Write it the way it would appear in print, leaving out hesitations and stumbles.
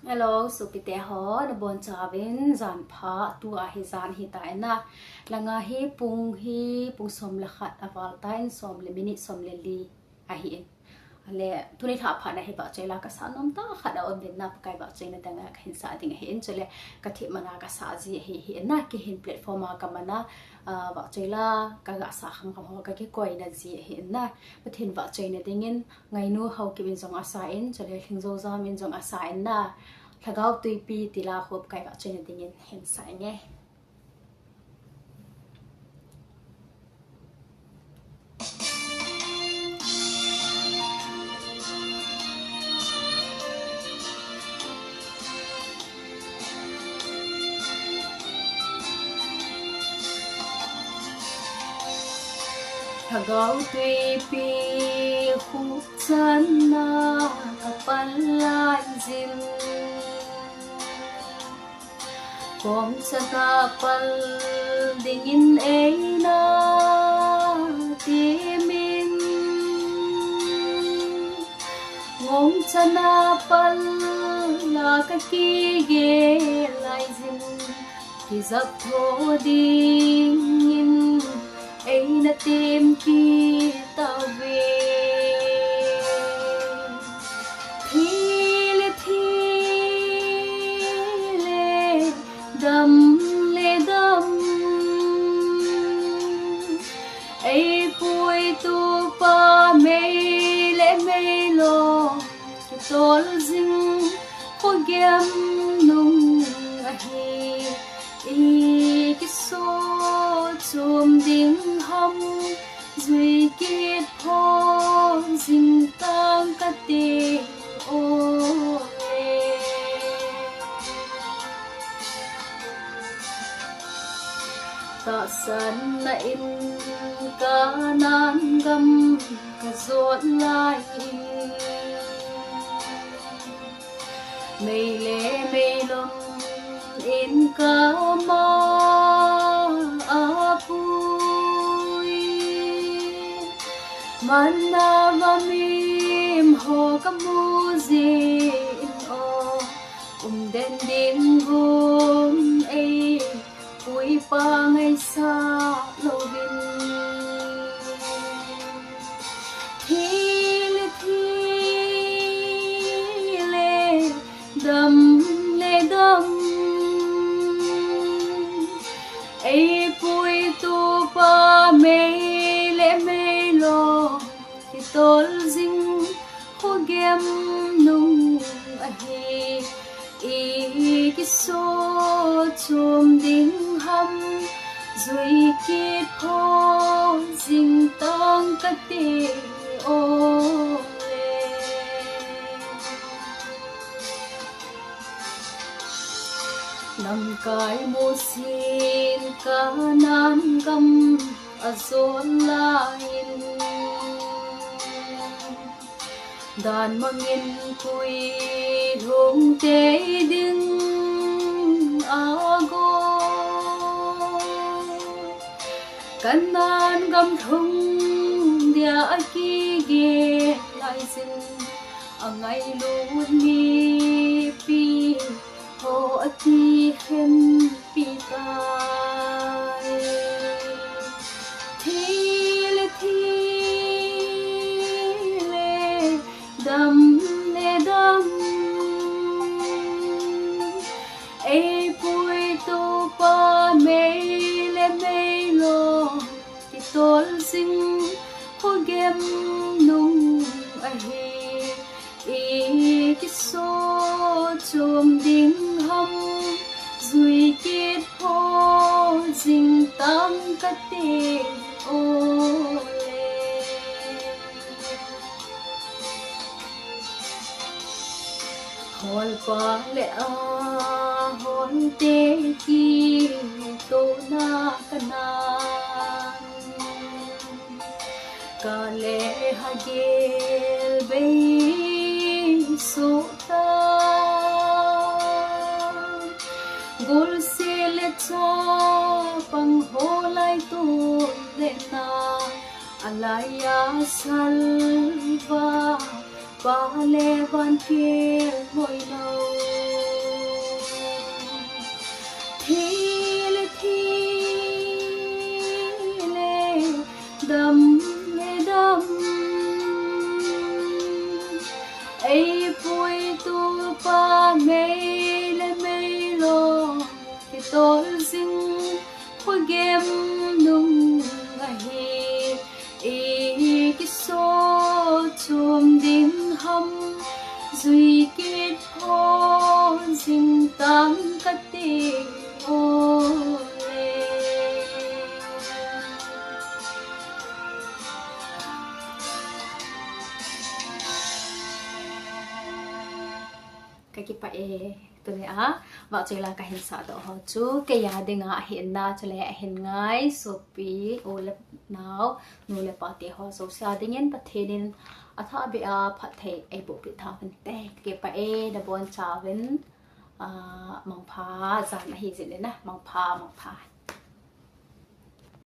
Hello, supite ho na bon chawin zan pha tu a hi zan hi ta na langa hi pung som la khat awal tain som le minute som le li a hi in ale tuni tha pha na hi ba chela ka sa nom ta khat a on din na kai ba chena danga khin sa ding hi in chele ka thi mana ka sa ji hi na ki hin platform ka mana ba chela ka ga sa kham kham ho ka ki koi na ji hi na pathin ba chena dingin ngai nu hau ki bin jong asa in chele thingzo za min jong asa in na Lhagao twipi tila khup kai ba chena dingin hin sa nge Lhagao twipi khup channa kapal laiyin Kong sa kapal dingin ay na timin Ngong channa pal la kakige laiyin Kizap tho dingin ay na tim kita về đam ai vui tu pa mây lệ mây lo cái tol dinh có gem nung hi i cái số chum ding hâm duy kết ho dinh tang cả tê ô ta san na in ka nan gam ka zot lai mây lệ mây lom in ka ma apui mana mim ho ka mu zin o den ding gun ai Ui pa ngay sa lâu bin Thi lệ đầm Ai pui tu pa mây lệ mây lo Thì tol dinh khô gem nung ahi I cái số chùm đinh hâm Rồi kết hô dinh tăng các tê ô lê Nằm cái mô xin ca nan găm a zôn lain Đàn mang in tui hông tế đinh ago Kanan gam thung dia aki ge lai sin Angai lu ni pi ho ati khem pi tai Thi lệ đam ai vui tu pa mây lệ mây lo thì tol dinh khô gem nung ahi i cái số chùm đinh hâm duy kết ho dinh tam các tê ô lê hol pa lệ hon te ki to na kanan ka le ha gel be so ta gul se le cha pang ho lai tu le na alaya salva pa le van ke hoi lo pa mê lê mê lo cái tôi dinh khôi game nung ngày ý cái số chùm đinh hâm duy kết ho dinh tăng cát tê ô lê cái pae tôi này vào chơi là cái hình xã đó họ chú cái gia đình hiện na cho lại hiện ngay sopi olap nào nuôi lại party họ số gia đình nhân bắt thế nên thà bị phát thế ai bộ bị thà vấn đề cái pae đã bon chào vấn mong pha giảm là gì vậy nè mong pha